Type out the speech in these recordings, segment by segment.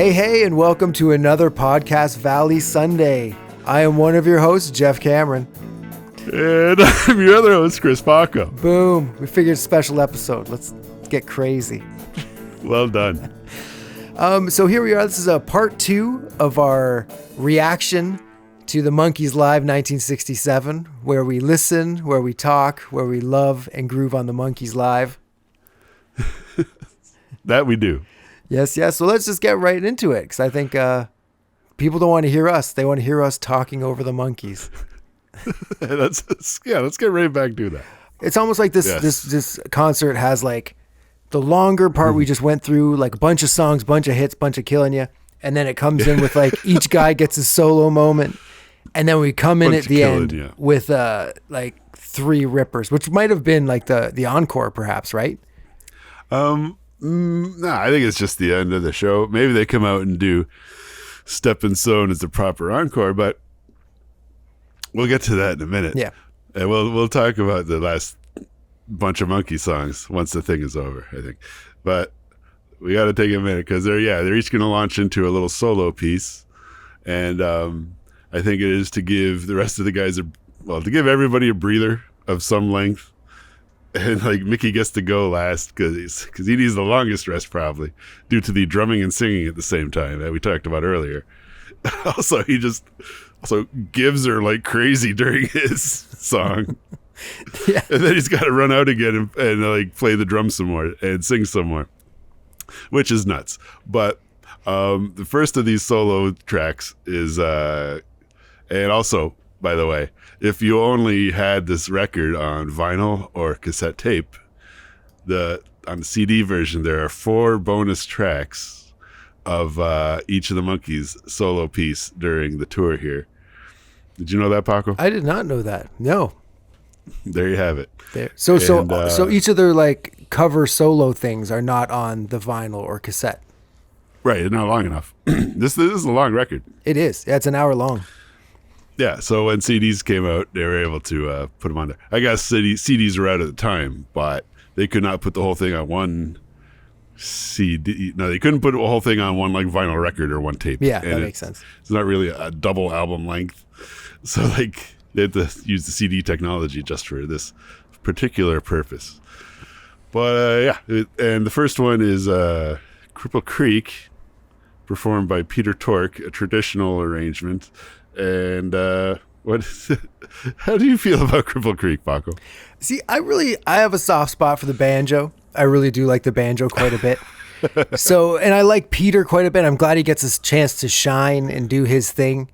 Hey, and welcome to another Podcast Valley Sunday. I am one of your hosts, Jeff Cameron. And I'm your other host, Chris Paco. Boom. We figured a special episode. Let's get crazy. Well done. So here we are. This is a part 2 of our reaction to the Monkees Live 1967, where we listen, where we talk, where we love and groove on the Monkees Live. That we do. Yes. So let's just get right into it, because I think people don't want to hear us. They want to hear us talking over the Monkees. Let's get right back to that. It's almost like this concert has like the longer part we just went through, like a bunch of songs, bunch of hits, bunch of killing you, and then it comes in with like each guy gets his solo moment, and then we come in at the end with like 3 rippers, which might have been like the encore, perhaps, right? No, I think it's just the end of the show. Maybe they come out and do Steppin' Stone as the proper encore, but we'll get to that in a minute. Yeah, and we'll talk about the last bunch of Monkee songs once the thing is over, I think. But we got to take a minute because they're each going to launch into a little solo piece, and I think it is to give the rest of the guys to give everybody a breather of some length. And like Micky gets to go last because he needs the longest rest, probably due to the drumming and singing at the same time that we talked about earlier. Also, he just gives her like crazy during his song. Yeah. And then he's got to run out again and like play the drums some more and sing some more, which is nuts. But the first of these solo tracks is and also, by the way, if you only had this record on vinyl or cassette tape, on the CD version, there are 4 bonus tracks of each of the Monkees solo piece during the tour here. Did you know that, Paco? I did not know that. No. There you have it. There. So each of their like cover solo things are not on the vinyl or cassette. Right, it's not long enough. This is a long record. It is. Yeah, it's an hour long. Yeah, so when CDs came out, they were able to put them on there. I guess CDs were out at the time, but they could not put the whole thing on one CD. No, they couldn't put the whole thing on one like vinyl record or one tape. Yeah, that makes sense. It's not really a double album length. So like they had to use the CD technology just for this particular purpose. But and the first one is Cripple Creek, performed by Peter Tork, a traditional arrangement. And how do you feel about Cripple Creek, Paco? See, I have a soft spot for the banjo. I really do like the banjo quite a bit. And I like Peter quite a bit. I'm glad he gets his chance to shine and do his thing.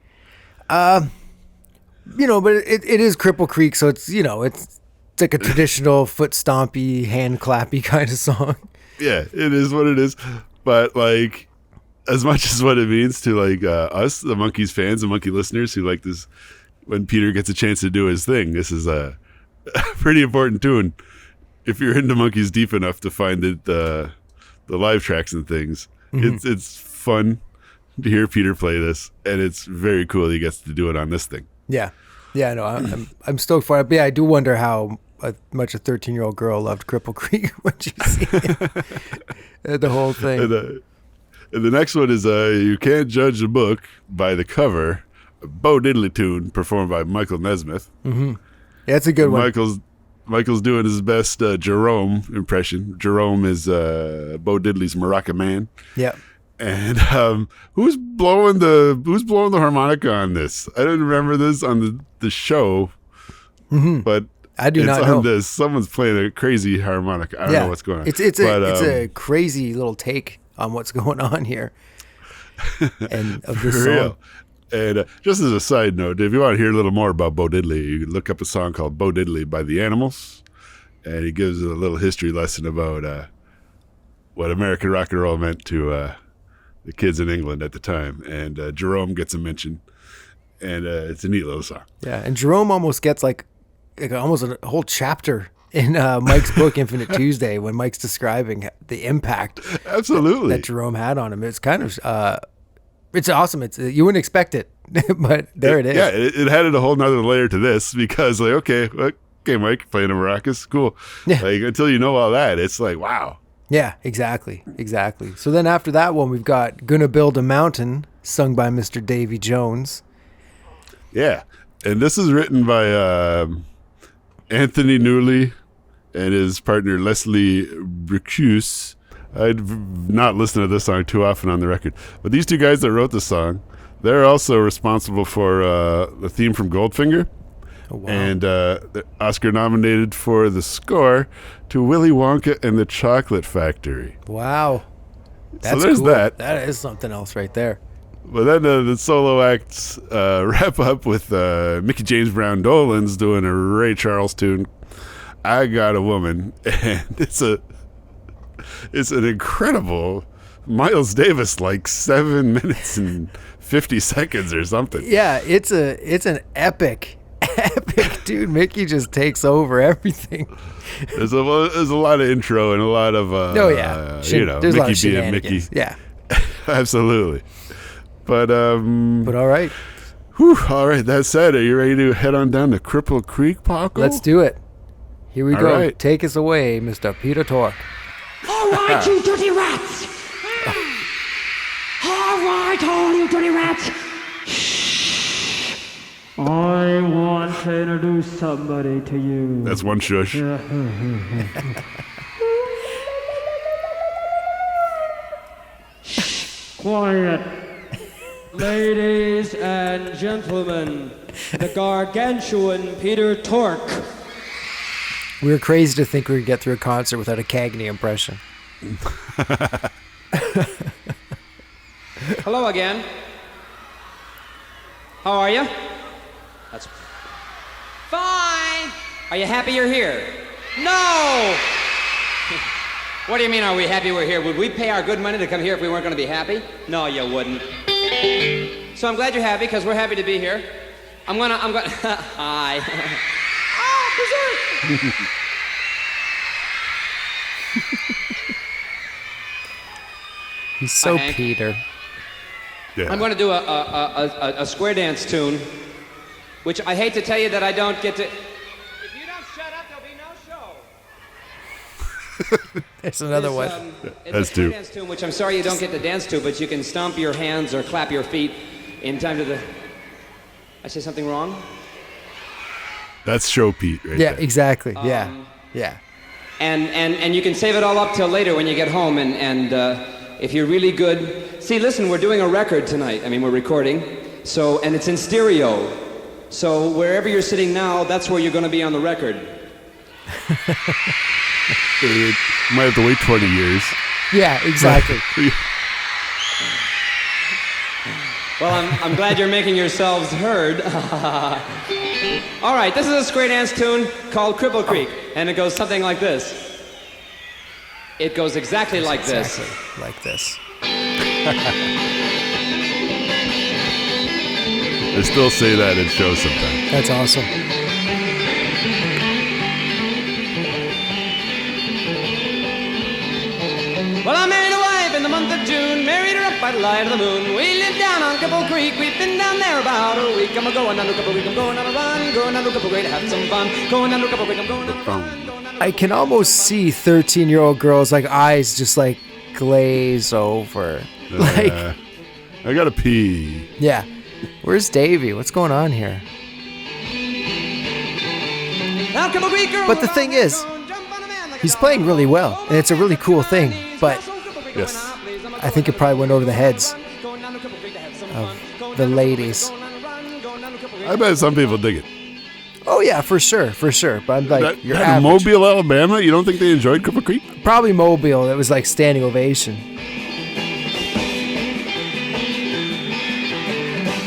But it is Cripple Creek, so it's like a traditional foot stompy, hand clappy kind of song. Yeah, it is what it is. But like, as much as what it means to like us, the Monkees fans and Monkee listeners who like this, when Peter gets a chance to do his thing, this is a pretty important tune. If you're into Monkees deep enough to find it, the live tracks and things, it's fun to hear Peter play this, and it's very cool he gets to do it on this thing. Yeah, no, I'm stoked for it. But yeah, I do wonder how much a 13-year-old girl loved Cripple Creek when she seen it. The whole thing. And the next one is You Can't Judge a Book by the Cover, a Bo Diddley tune performed by Michael Nesmith. Mm-hmm. Yeah, it's a good one. Michael's doing his best Jerome impression. Jerome is Bo Diddley's Maraca Man. Yeah. And who's blowing the harmonica on this? I didn't remember this on the show, but I do not know. This. Someone's playing a crazy harmonica. I don't know what's going on. It's a crazy little take on what's going on here and of this song. Real. And just as a side note, if you want to hear a little more about Bo Diddley, you can look up a song called Bo Diddley by the Animals, and he gives a little history lesson about what American rock and roll meant to the kids in England at the time. And Jerome gets a mention, and it's a neat little song. Yeah, and Jerome almost gets like almost a whole chapter in Mike's book, Infinite Tuesday, when Mike's describing the impact that Jerome had on him. It's kind of, it's awesome. You wouldn't expect it, but there it is. Yeah, it added a whole nother layer to this because like, okay, Mike, playing a maracas, cool. Yeah. Like, until you know all that, it's like, wow. Yeah, exactly. So then after that one, we've got Gonna Build a Mountain, sung by Mr. Davy Jones. Yeah. And this is written by Anthony Newley and his partner Leslie Bricus. I'd not listened to this song too often on the record. But these two guys that wrote the song, they're also responsible for the theme from Goldfinger. Oh, wow. And they're Oscar nominated for the score to Willy Wonka and the Chocolate Factory. Wow. That's so there's cool. that. That is something else right there. But then the solo acts wrap up with Mickey James Brown Dolan's doing a Ray Charles tune, I Got a Woman. And it's an incredible Miles Davis, like 7 minutes and 50 seconds or something. Yeah, it's an epic dude. Mickey just takes over everything. There's a lot of intro and a lot of there's a lot Mickey of being shenanigans. Mickey. Yeah. Absolutely. But all right. All right, that said, are you ready to head on down to Cripple Creek, Paco? Let's do it. Here we All go. right. Take us away, Mr. Peter Tork. All right, you dirty rats. All right, all you dirty rats. I want to introduce somebody to you. That's one shush. Quiet. Ladies and gentlemen, the gargantuan Peter Tork. We were crazy to think we could get through a concert without a Cagney impression. Hello again. How are you? That's fine. Are you happy you're here? No! What do you mean, are we happy we're here? Would we pay our good money to come here if we weren't going to be happy? No, you wouldn't. So I'm glad you're happy, because we're happy to be here. I'm gonna, hi. Oh, dessert! He's so Hi, Hank. Peter. Yeah. I'm going to do a square dance tune, which I hate to tell you that I don't get to... If you don't shut up, there'll be no show. There's another one. It's That's a square two. dance tune, which I'm sorry you don't get to dance to, but you can stomp your hands or clap your feet in time to the... I say something wrong? That's Show Pete right Yeah, there. exactly. Yeah. And you can save it all up till later when you get home, and if you're really good... See, listen, we're doing a record tonight. I mean, we're recording, and it's in stereo. So wherever you're sitting now, that's where you're going to be on the record. You might have to wait 20 years. Yeah, exactly. Well, I'm glad you're making yourselves heard. All right, this is a square dance tune called Cripple Creek, and it goes something like this. It goes exactly like this. Exactly like this. They still say that in shows sometimes. That's awesome. Well, I married a wife in the month of June, married her up by the light of the moon. We lived down on Cripple Creek, we've been down there about a week. I'm going down to Cripple Creek, I'm going on a run, going down to Cripple Creek to have some fun. Going down to Cripple Creek, I'm going on a run, going down to... I can almost see 13-year-old girls' like eyes just like glaze over. Like, I gotta pee. yeah. Where's Davey? What's going on here? Now, Cripple Creek girl, But the thing is, he's playing really well, and it's a really cool thing. But Yes. I think it probably went over the heads of the ladies. I bet some people dig it. Oh yeah, for sure. But I'm like, That, you're that average. Mobile, Alabama, you don't think they enjoyed Cripple Creek? Probably Mobile. It was like standing ovation.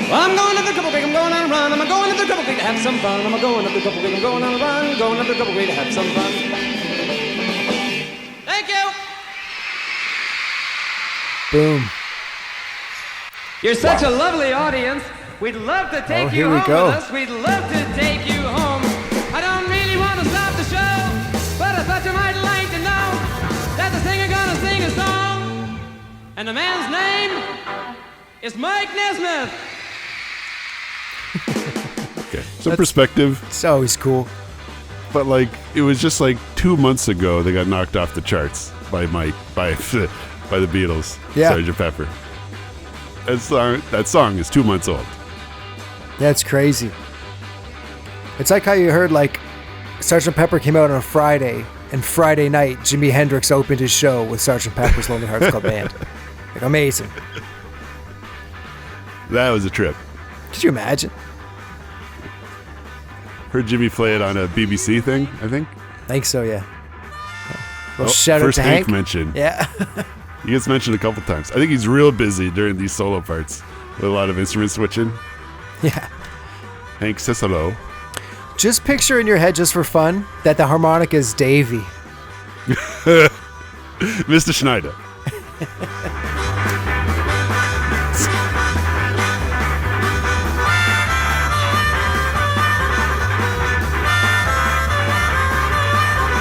Well, I'm going to the Cripple Creek, I'm going on a run. I'm going to the Cripple Creek to have some fun. I'm going to the Cripple Creek, I'm going on a run. Going to the Cripple Creek to have some fun. Thank you. Boom. You're such a lovely audience. We'd love to take you here we home go. with us. We'd love to take you home. I don't really want to stop the show, but I thought you might like to know that the singer gonna sing a song, and the man's name is Mike Nesmith. Okay. Some perspective, It's always cool. but like, it was just like 2 months ago they got knocked off the charts. by Mike by the Beatles. Yeah. Sgt. Pepper. That song is 2 months old. That's crazy. It's like how you heard like Sgt. Pepper came out on a Friday, and Friday night Jimi Hendrix opened his show with Sgt. Pepper's Lonely Hearts Club Band. Like, amazing. That was a trip. Could you imagine? Heard Jimmy play it on a BBC thing, I think. I think so, yeah. Well, shout out first to Hank Hank. mention. Yeah. He gets mentioned a couple times. I think he's real busy during these solo parts with a lot of instrument switching. Yeah. Hank says hello. Just picture in your head, just for fun, that the harmonica is Davey. Mr. Schneider.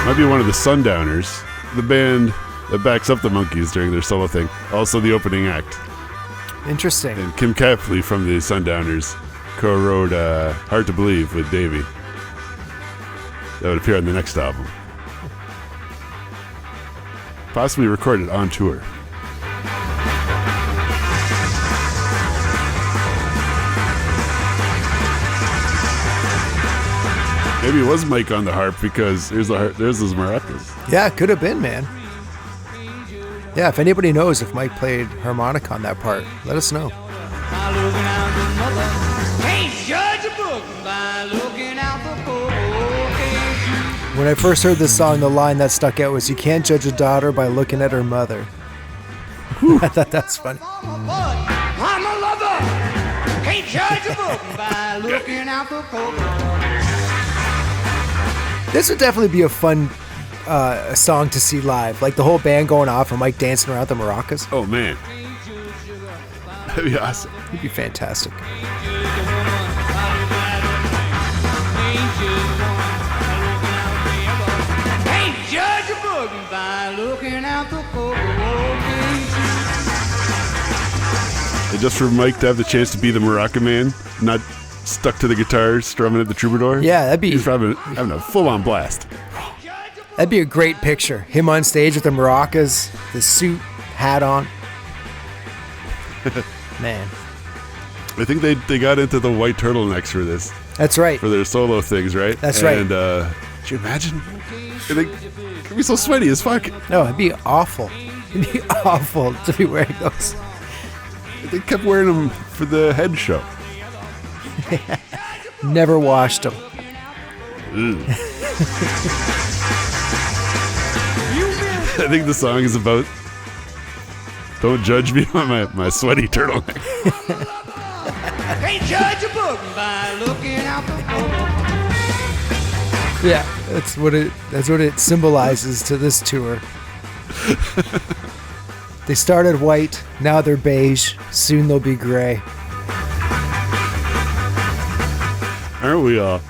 Might be one of the Sundowners, the band that backs up the Monkees during their solo thing. Also the opening act. Interesting. And Kim Capley from the Sundowners co-wrote Hard to Believe with Davey. That would appear on the next album. Possibly recorded on tour. Maybe it was Mike on the harp because there's those maracas. Yeah, it could have been, man. Yeah, if anybody knows if Mike played harmonica on that part, let us know. When I first heard this song, the line that stuck out was, "You can't judge a daughter by looking at her mother." I thought that's funny. I'm a lover. Can't judge a book by looking out the cover. This would definitely be a fun song to see live. Like the whole band going off and Mike dancing around the maracas. Oh, man. That'd be awesome. It'd be fantastic. Can't judge a book by looking out the cover. And just for Mike to have the chance to be the maraca man, not stuck to the guitar, strumming at the troubadour. Yeah, that'd be... He's probably having a full-on blast. That'd be a great picture. Him on stage with the maracas, the suit, hat on. Man. I think they got into the white turtlenecks for this, That's right. for their solo things, right? That's right. And could you imagine? It could be so sweaty as fuck. No, it'd be awful. It'd be awful to be wearing those. They kept wearing them for the head show. Never washed them. I think the song is about don't judge me on my sweaty turtleneck. Can't judge a book by looking out the cover. Yeah, that's what it symbolizes to this tour. They started white, now they're beige, soon they'll be gray. Aren't we all?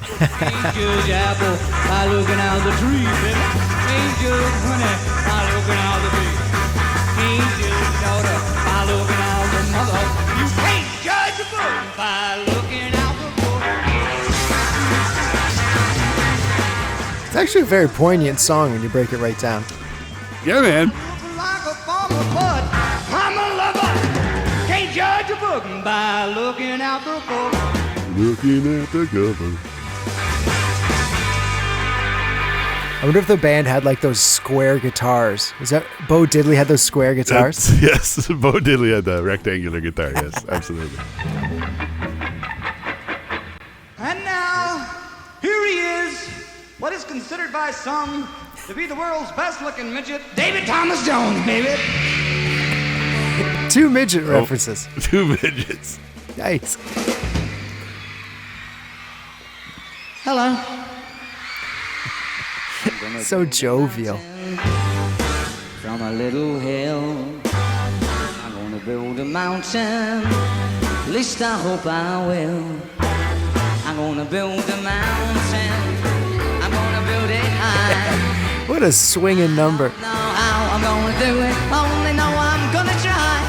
Can't judge apple by looking out the tree, baby. Can't judge honey by looking out the tree. Can't judge daughter by looking out the mother. You can't judge a book by looking out the cover. It's actually a very poignant song when you break it right down. Yeah, man. Looking like a farmer, but I'm a lover. Can't judge a book by looking out the cover. Looking at the cover. I wonder if the band had like those square guitars. Was that Bo Diddley had those square guitars? Yes, Bo Diddley had the rectangular guitar. Yes, absolutely. And now, here he is, what is considered by some to be the world's best-looking midget, David Thomas Jones, baby. Two midget references. Two midgets. Nice. Hello. So jovial. From a little hill, I'm gonna build a mountain. At least I hope I will. I'm gonna build a mountain. I'm gonna build it high. What a swinging number. Know how I'm gonna do it. Only know I'm gonna try.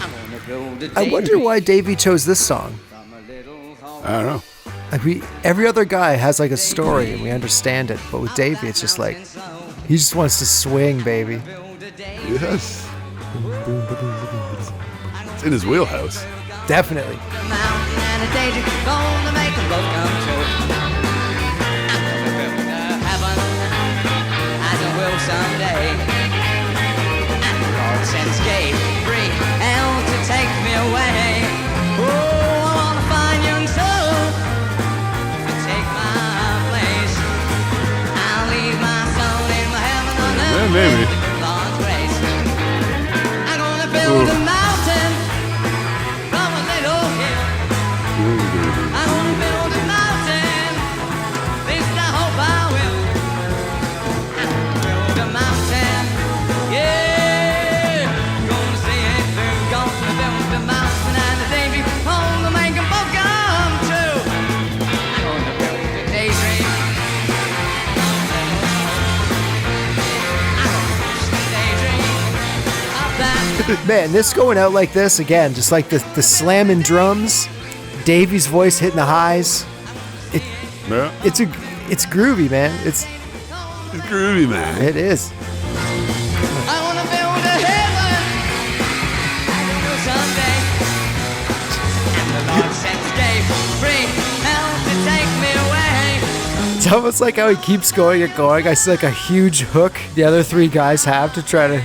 I'm gonna build a I wonder why Davey chose this song. from a little hole. I don't know. Like every other guy has like a story and we understand it, but with Davey, it's just like he just wants to swing, baby. Yes. It's in his wheelhouse. Definitely. Someday, and the Lord sends gave free hell to take me away. Oh, I wanna find young soul to take my place. I'll leave my soul in my heaven on earth. Yeah, maybe. With the Lord's grace. I'm gonna build a mountain from a little hill. I'm gonna build a mountain. At least I hope I will. The mountain, yeah, gonna see it through, gonna build the mountain and the Davy, gonna make them both come true. I'm gonna build a daydream. I'm gonna push the daydream up that. Man, this going out like this again, just like the slamming drums, Davey's voice hitting the highs. Yeah. It's groovy, man. It's Groovy, man. It is. I wanna build a heaven someday. And the Lord sends gave free hell to take me away. It's almost like how he keeps going and going. I see like a huge hook the other three guys have to try to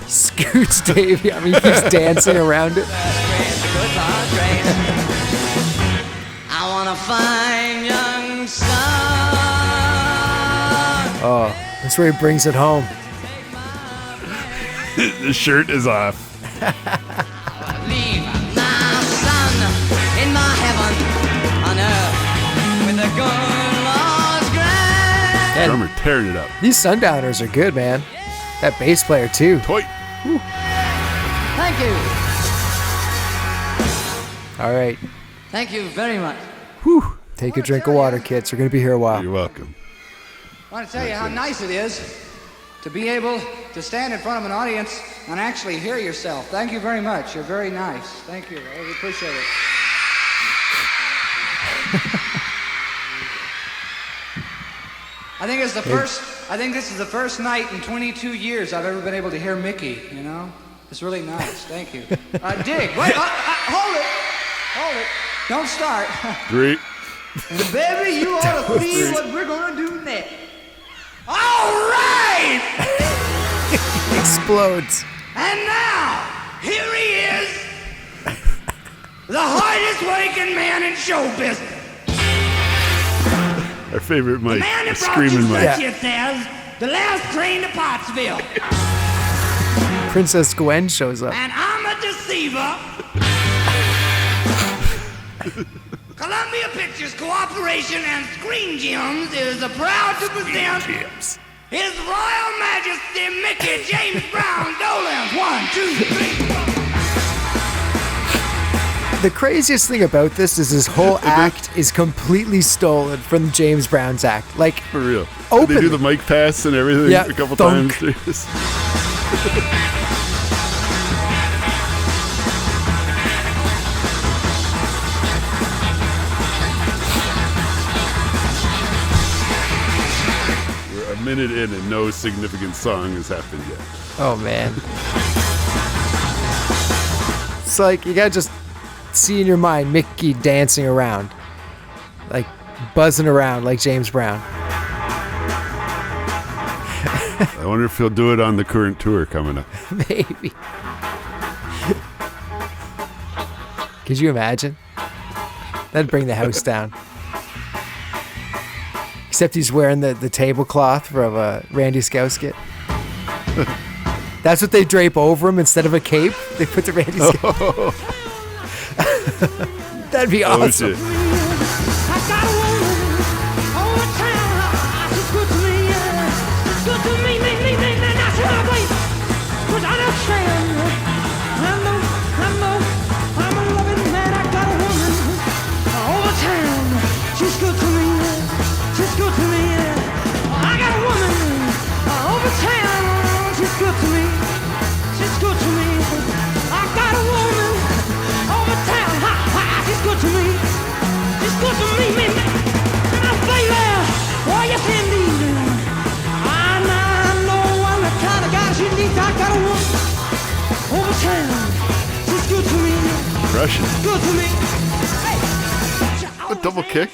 scoot Davey. I mean, he keeps dancing around it. I wanna find young son. Oh, that's where he brings it home. The shirt is off. Leave my son in my heaven on earth with a good Lord's grace. And Drummer tearing it up. these Sundowners are good, man. That bass player too. Toy. Thank you. All right. Thank you very much. Whew. Take a drink of water, kids. We're going to be here a while. You're welcome. I want to tell you how nice it is to be able to stand in front of an audience and actually hear yourself. Thank you very much. You're very nice. Thank you. I really appreciate it. I think this is the first night in 22 years I've ever been able to hear Micky, you know? It's really nice. Thank you. Dig. Wait, hold it. Hold it. Don't start. 3. And baby, you ought to see what we're going to do next. All right! Explodes. And now, here he is, the hardest working man in show business. Our favorite Mike. Man that brought Screaming you Mike. such as the last train to Pottsville. Princess Gwen shows up. And I'm a deceiver. Columbia Pictures Cooperation and Screen Gems is proud to present His Royal Majesty Micky James Brown Dolan's 1, 2, 3, 4. The craziest thing about this is his whole act is completely stolen from James Brown's act. Like, For real. Openly. They do the mic pass and everything Yeah, a couple thunk. times through this. We're a minute in and no significant song has happened yet. oh man. It's like, you gotta just see in your mind Micky dancing around. Like, buzzing around like James Brown. I wonder if he'll do it on the current tour coming up. Maybe. Could you imagine? That'd bring the house down. Except he's wearing the tablecloth from Randy Scouse skit. That's what they drape over him instead of a cape. They put the Randy Scouse. That'd be Oh, awesome. shit. I got a woman over town. She's good to me, yeah. She's good to me. That's my baby. 'Cause I understand. I know. I'm a loving man. I got a woman over town. She's good to me, yeah. She's good to me, yeah. I got a woman over town. She's good to me. She's good to me. I got a woman over town. She's good to me. She's Russian. Good to me. A double kick?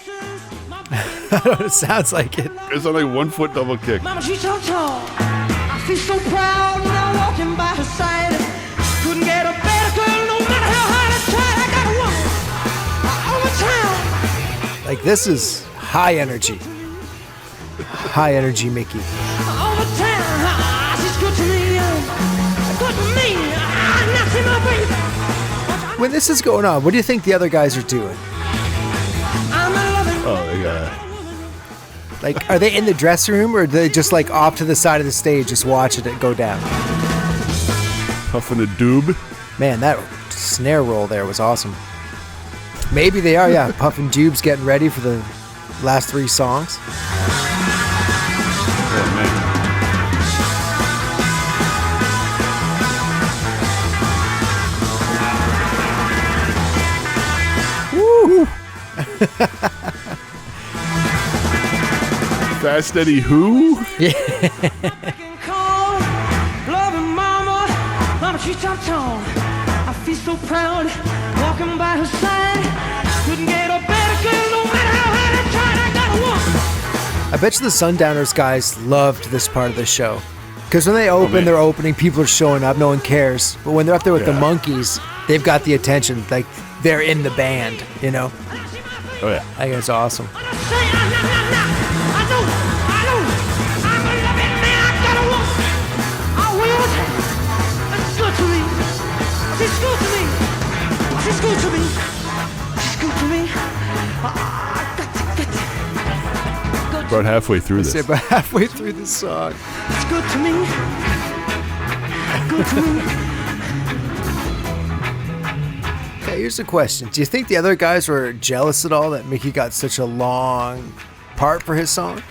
It sounds like it. It's on like 1 foot double kick. Mama, she's so tall. I feel so proud when I'm walking by her side. Couldn't get a better girl, no matter how hard I tried. I got a woman over town. Like, this is high energy. High energy Mickey. Over town. She's good to me. Good to me. Not in my baby. When this is going on, what do you think the other guys are doing? I'm a loving. Oh, they got Like, are they in the dressing room, or are they just like off to the side of the stage just watching it go down? puffing a doob. Man, that snare roll there was awesome. Maybe they are, yeah. Puffin' Dubes getting ready for the last 3 songs. Oh, man. Woo! Fast Eddie who? Call, loving mama, mama she's top tone. I feel so proud, walking by her side. Couldn't get a better girl, no matter how hard I tried. I got a woman. I bet you the Sundowners guys loved this part of the show. Because when they open, man. they're opening, people are showing up, no one cares. But when they're up there with the Yeah. Monkees, they've got the attention. Like, they're in the band, you know? Oh, yeah. I think it's awesome. I know, I'm a loving man. I got a woman. I will. It's good to me. She's good to me. She's good to me. She's good to me. I got to. About halfway through Say this. about halfway through the song. It's good to me. Good to me. Okay, here's a question. Do you think the other guys were jealous at all that Mickey got such a long part for his song?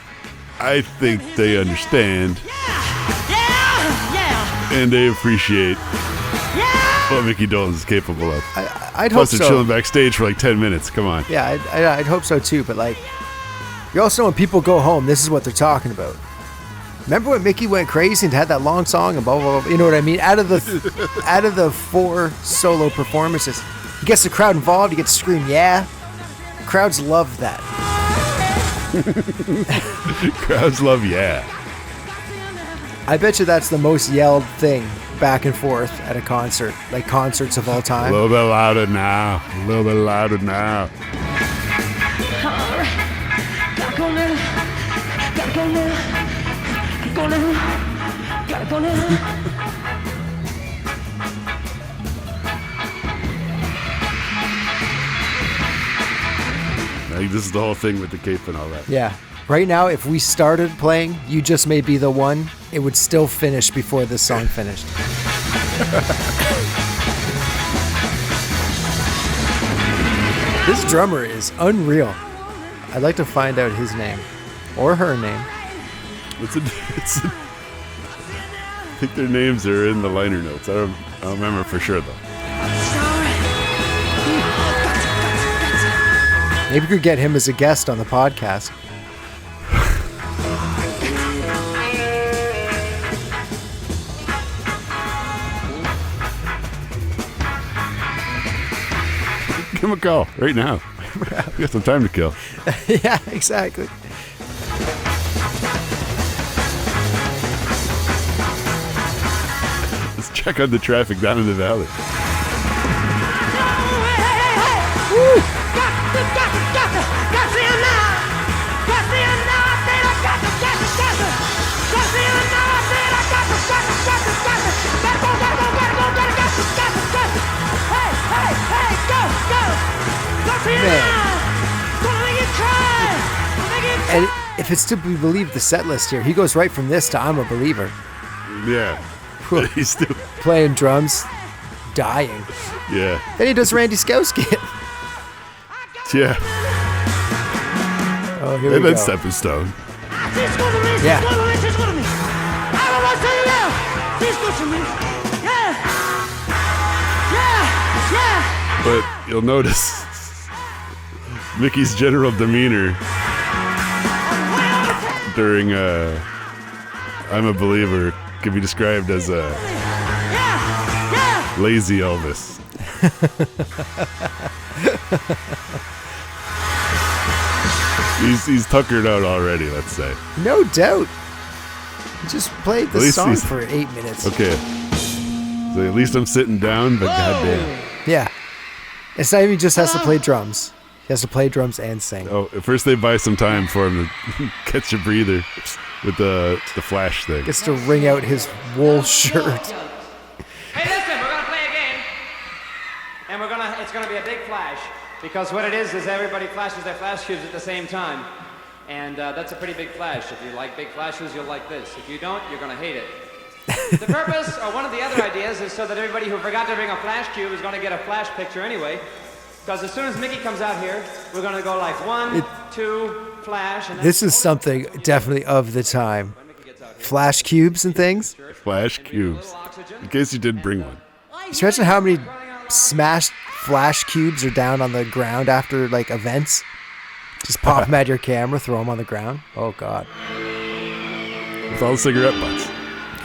I think they understand Yeah. and they appreciate Yeah. what Mickey Dolenz is capable of. I'd hope Plus, they're so. chilling backstage for like 10 minutes. Come on. Yeah, I'd hope so too. But like, you also know when people go home, this is what they're talking about. Remember when Mickey went crazy and had that long song and blah blah blah? You know what I mean? Out of the 4 solo performances, he gets the crowd involved. He gets to scream, "Yeah!" Crowds love that. Crowds love yeah. I bet you that's the most yelled thing back and forth at a concert, like concerts of all A time. little bit louder now. A little bit louder now. Gotta go now. Gotta go now. Go now. Gotta go now. I think this is the whole thing with the cape and all that. Yeah. Right now, if we started playing "You Just May Be the One," it would still finish before this song finished. This drummer is unreal. I'd like to find out his name or her name. I think their names are in the liner notes. I don't remember for sure though. Maybe we could get him as a guest on the podcast. Give him a call right now. We got some time to kill. Yeah, exactly. Let's check out the traffic down in the valley. And if it's to be believed, the set list here, he goes right from this to "I'm a Believer," Yeah. He's still. playing drums, dying. Yeah. Then he does Randy Scouse skit. Yeah. Oh, here we And go. then Stepping Stone. Yeah. But you'll notice Mickey's general demeanor during I'm a Believer can be described as a lazy Elvis. He's tuckered out already, let's say. No doubt. He just played the At least song he's- for 8 minutes. Okay. So at least I'm sitting down, but goddamn. Yeah. It's not even just has to play drums. He has to play drums and sing. Oh, at first they buy some time for him to catch a breather with the flash thing. Gets to wring out his wool shirt. Hey, listen, we're gonna play a game, and it's gonna be a big flash, because what it is everybody flashes their flash cubes at the same time, and that's a pretty big flash. If you like big flashes, you'll like this. If you don't, you're gonna hate it. The purpose, or one of the other ideas, is so that everybody who forgot to bring a flash cube is gonna get a flash picture anyway, because as soon as Micky comes out here, we're gonna go like 1, 2, flash, and This is something definitely of the time. Flash cubes and things. Flash cubes. In case you did bring one. Just imagine how many smashed flash cubes are down on the ground after like events. Just pop them at your camera, throw them on the ground. Oh God. With all the cigarette butts.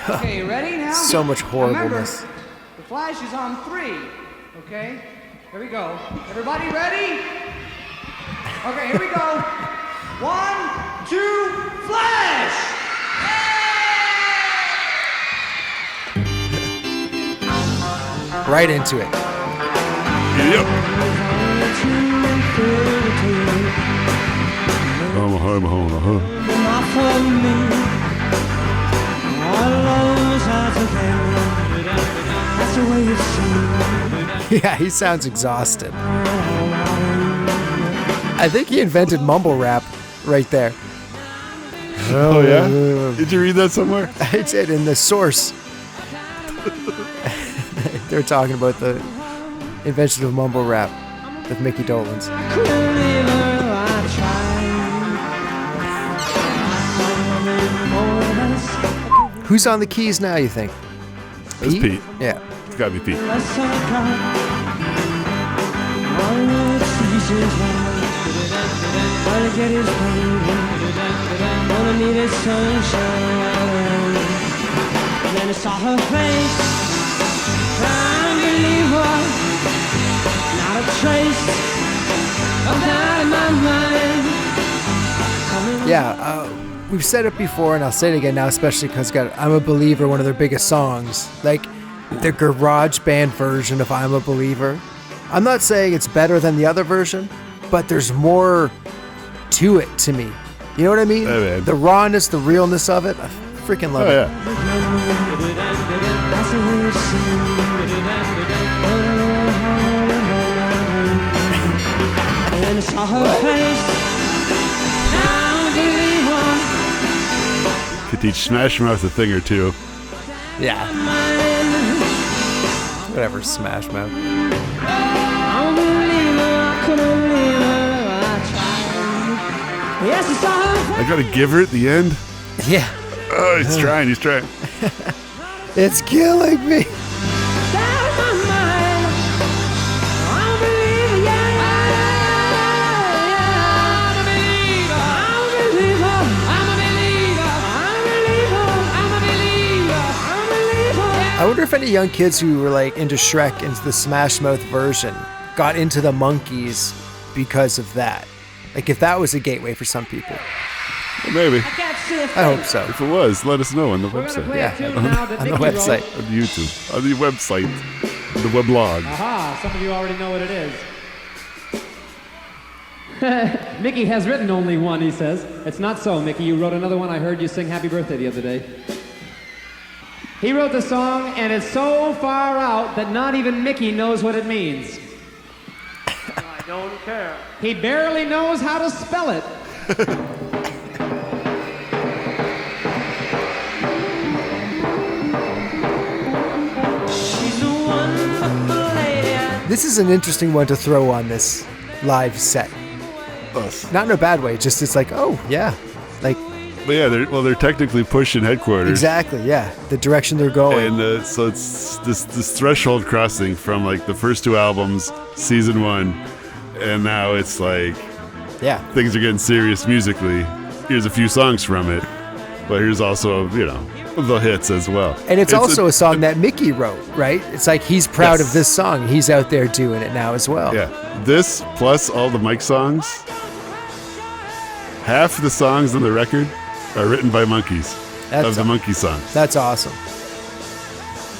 Okay, ready now? So much Remember, horribleness. the flash is on 3. Okay? Here we go. Everybody ready? Okay, here we go. 1, 2, flash! Right into it. Yep. Yeah, he sounds exhausted. I think he invented mumble rap right there. Oh yeah? Did you read that somewhere? I did in the source. They're talking about the invention of mumble rap with Micky Dolenz. Who's on the keys now, you think? It's Pete. Yeah. It's gotta be Pete. Yeah, we've said it before, and I'll say it again now, especially because I'm a Believer, one of their biggest songs. Like, the garage band version of I'm a Believer. I'm not saying it's better than the other version, but there's more to it to me. You know what I mean? Yeah, man. The rawness, the realness of it. I freaking love Oh it. yeah. Could teach Smash Mouth a thing or two. Yeah. Whatever, Smash Mouth. I gotta give her at the end. Yeah. Oh, he's trying. It's killing me. I wonder if any young kids who were like into Shrek, into the Smash Mouth version, got into the Monkees because of that. Like if that was a gateway for some people. Well, maybe. I hope so. If it was, let us know on the We're gonna website. play Yeah, a tune now that on the Micky wrote. website. On YouTube. On the website. The weblog. Aha, some of you already know what it is. Micky has written only one, he says. It's not so, Micky. You wrote another one. I heard you sing Happy Birthday the other day. He wrote the song, and it's so far out that not even Micky knows what it means. I don't care. He barely knows how to spell it. This is an interesting one to throw on this live set. Not in a bad way, just it's like, oh, yeah. Like, But yeah, they're technically pushing headquarters. exactly, yeah. The direction they're going. And so it's this threshold crossing from like the first two albums, season one, and now it's like Yeah. things are getting serious musically. Here's a few songs from it. But here's also, the hits as well. And it's also a song that Micky wrote, right? It's like he's proud Yes. of this song. He's out there doing it now as well. Yeah. This plus all the Mike songs, half the songs on the record are written by Monkees. Of the Monkey songs. That's awesome.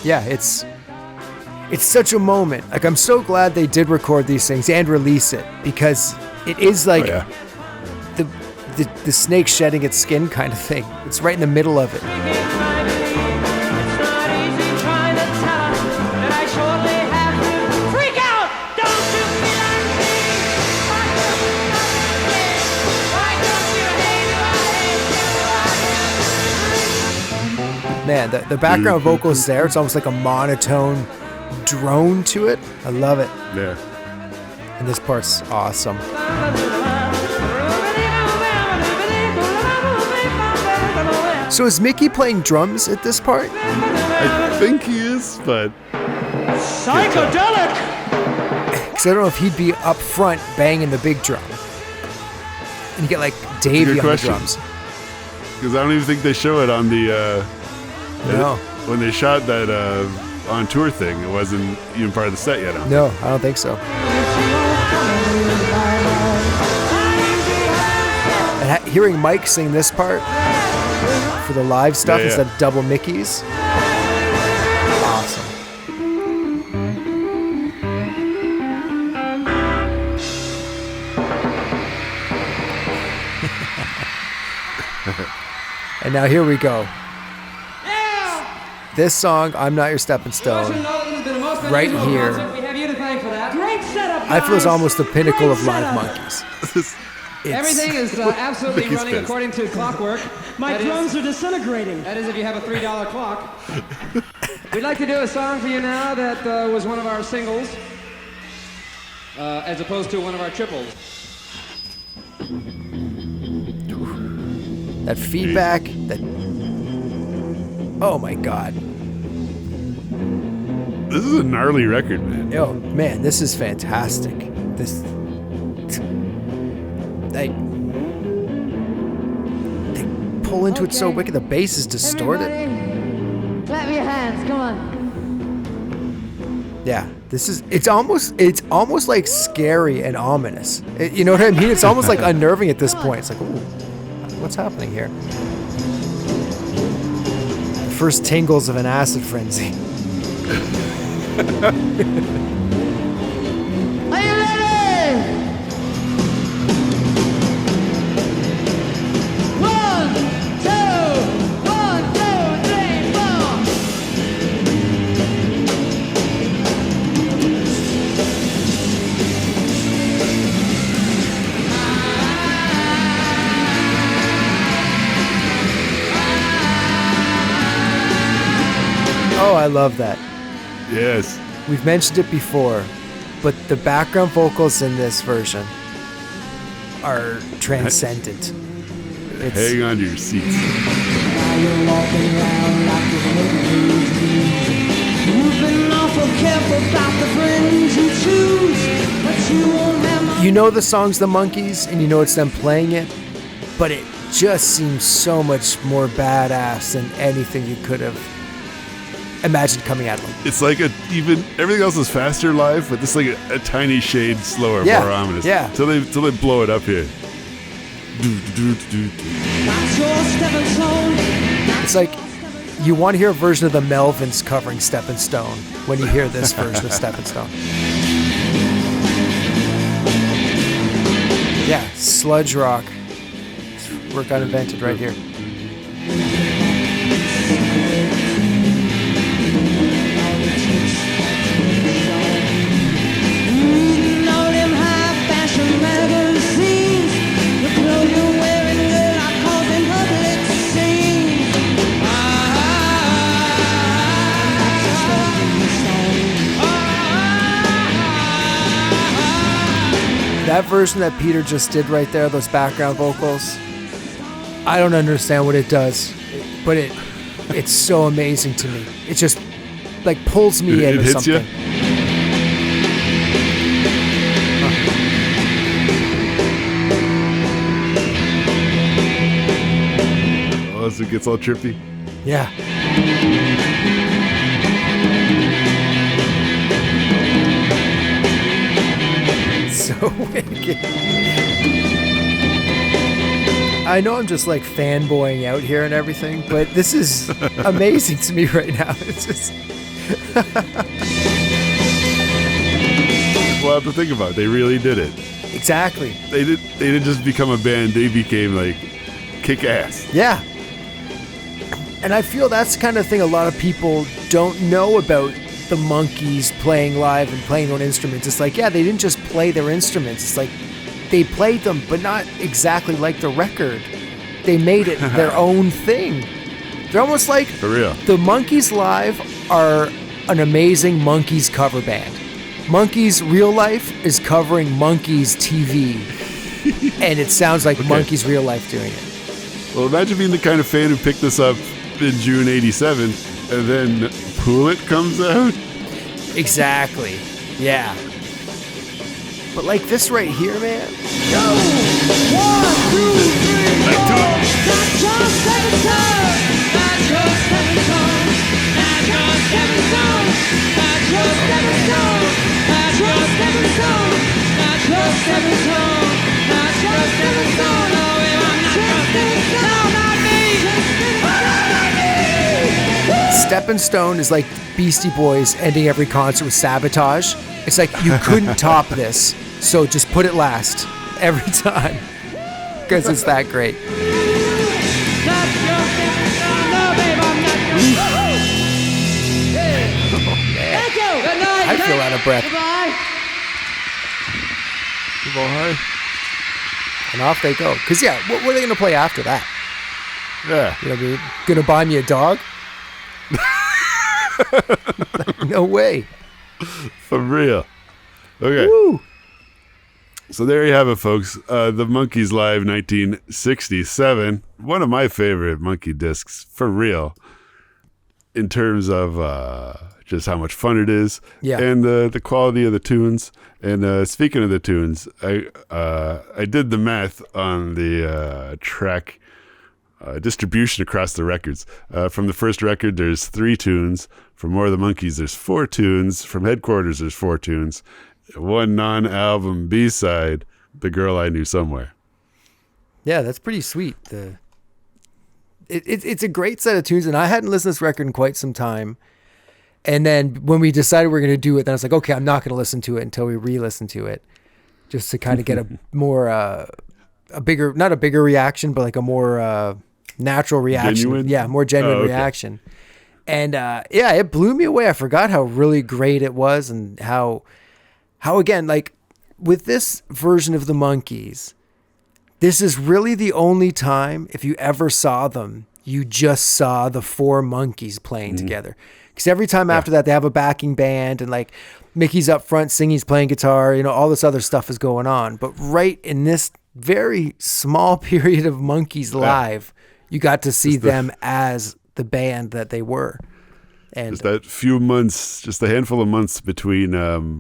Yeah, it's such a moment. Like, I'm so glad they did record these things and release it, because it is like the snake shedding its skin kind of thing. It's right in the middle of it. Man, the background vocals there, it's almost like a monotone drone to it. I love it. Yeah. And this part's awesome. So is Micky playing drums at this part? I think he is, but... Psychedelic! Because I don't know if he'd be up front banging the big drum. And you get like Davey on the drums. Because I don't even think they show it on the... No. When they shot that on tour thing, it wasn't even part of the set yet. No, I don't think so. And hearing Mike sing this part for the live stuff instead of double Mickeys. Awesome. And now here we go. This song, I'm Not Your Stepping Stone, right here, I feel is almost the pinnacle of live Monkees. Everything is absolutely running according to clockwork. My drums are disintegrating. That is if you have a $3 clock. We'd like to do a song for you now that was one of our singles, as opposed to one of our triples. That feedback, that... Oh my God. This is a gnarly record, man. Oh man, this is fantastic. This... They pull into it so wicked. The bass is distorted. Everybody, clap your hands, come on. Yeah, this is... It's almost like scary and ominous. You know what I mean? It's almost like unnerving at this point. It's like, ooh, what's happening here? The first tingles of an acid frenzy. Are you ready? 1, 2, 1, 2, 3, 4. Oh, I love that. Yes. We've mentioned it before, but the background vocals in this version are transcendent. Hang on to your seats. Now you're walking around like you've never used me. You've been awful careful about the friends you choose, but you won't have my... You know the song's the Monkees, and you know it's them playing it, but it just seems so much more badass than anything you could have imagined coming out of them. It's like even everything else is faster live, but this is like a tiny shade slower, more ominous. Yeah. Till they blow it up here. It's like you want to hear a version of the Melvins covering Steppin' Stone when you hear this version of Steppin' Stone. Yeah, sludge rock. Work got invented right here. That version that Peter just did right there, those background vocals, I don't understand what it does, but it's so amazing to me. It just like pulls me into hits something. You? smiles and gets all trippy. Yeah. So wicked. I know I'm just like fanboying out here and everything, but this is amazing to me right now. It's just Well, to think about it, they really did it. exactly. They didn't just become a band, they became like kick ass. Yeah. And I feel that's the kind of thing a lot of people don't know about the Monkees playing live and playing their own instruments. It's like, yeah, they didn't just play their instruments. It's like they played them, but not exactly like the record. They made it their own thing. They're almost like, For real. the Monkees live are an amazing Monkees cover band. Monkees Real Life is covering Monkees TV. And it sounds like Monkees Real Life doing it. Well, imagine being the kind of fan who picked this up in June '87, and then Pool It comes out. Exactly. Yeah. But like this right here, man. Steppin' Stone is like Beastie Boys ending every concert with Sabotage. It's like you couldn't top this, so just put it last every time because it's that great. I feel out of breath. Goodbye. And off they go. Because, yeah, what are they going to play after that? Yeah. You know what I mean? Gonna buy me a dog? No way. For real. Okay. Woo. So there you have it, folks. The Monkees Live 1967. One of my favorite Monkey discs, for real, in terms of just how much fun it is, Yeah. and the quality of the tunes. And speaking of the tunes, I did the math on the track distribution across the records. From the first record, there's 3 tunes. From More of the Monkees, there's 4 tunes. From Headquarters, there's 4 tunes. 1 non-album B-side, The Girl I Knew Somewhere. Yeah, that's pretty sweet. It's a great set of tunes, and I hadn't listened to this record in quite some time. And then when we decided we were going to do it, then I was like, okay, I'm not going to listen to it until we re-listen to it, just to kind of get a more, not a bigger reaction, but like a more natural reaction. Genuine? Yeah, more genuine okay. reaction. And yeah, it blew me away. I forgot how really great it was, and how again, like with this version of the Monkees, this is really the only time, if you ever saw them, you just saw the 4 Monkees playing together. Because every time after that, they have a backing band, and like Micky's up front singing, he's playing guitar, you know, all this other stuff is going on. But right in this very small period of Monkees live, you got to see them as the band that they were. And Just that few months, just a handful of months between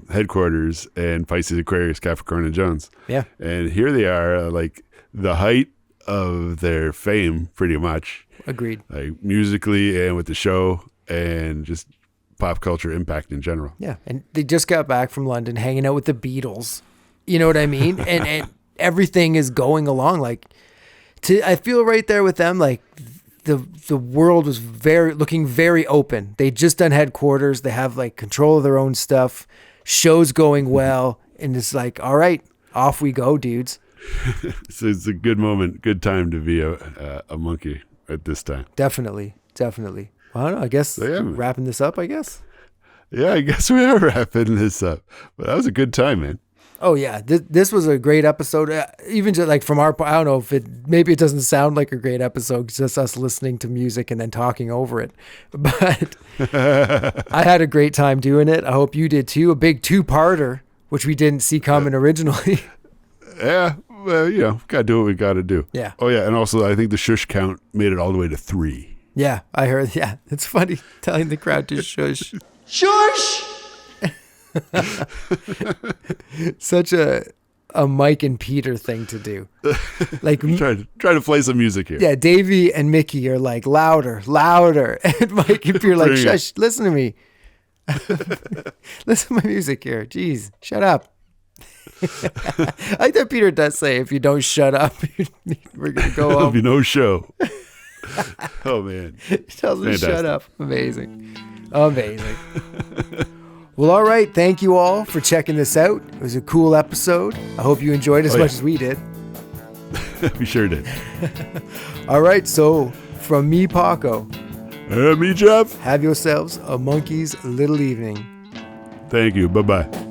Headquarters and Pisces, Aquarius, Capricorn, and Jones. Yeah. And here they are, like the height of their fame, pretty much. agreed. Like musically and with the show and just pop culture impact in general. Yeah. And they just got back from London hanging out with the Beatles. You know what I mean? and everything is going along. Like, I feel right there with them, like, the world was looking very open. They just done Headquarters. They have like control of their own stuff. Show's going well, and it's like, all right, off we go, dudes. So it's a good moment, good time to be a monkey at this time. Definitely. Well, I don't know. I guess wrapping this up. I guess. Yeah, I guess we are wrapping this up. But that was a good time, man. Oh yeah, this was a great episode. Even just like from our, I don't know if maybe it doesn't sound like a great episode, just us listening to music and then talking over it. But I had a great time doing it. I hope you did too. A big 2-parter, which we didn't see coming originally. Yeah, well, gotta do what we gotta do. Yeah. Oh yeah, and also I think the shush count made it all the way to 3. Yeah, I heard. Yeah, it's funny telling the crowd to shush. Shush! Such a a Mike and Peter thing to do. Like try to play some music here. Yeah, Davey and Micky are like louder, and Mike and Peter are like, shush, listen to me. Listen to my music here. Jeez, shut up. I like that Peter does say, if you don't shut up, we're going to go There'll home. be no show. Oh, man. He tells me Fantastic. shut up. Amazing. Well, all right. Thank you all for checking this out. It was a cool episode. I hope you enjoyed as much as we did. We sure did. All right. So from me, Paco. And me, Jeff. Have yourselves a Monkees little evening. Thank you. Bye-bye.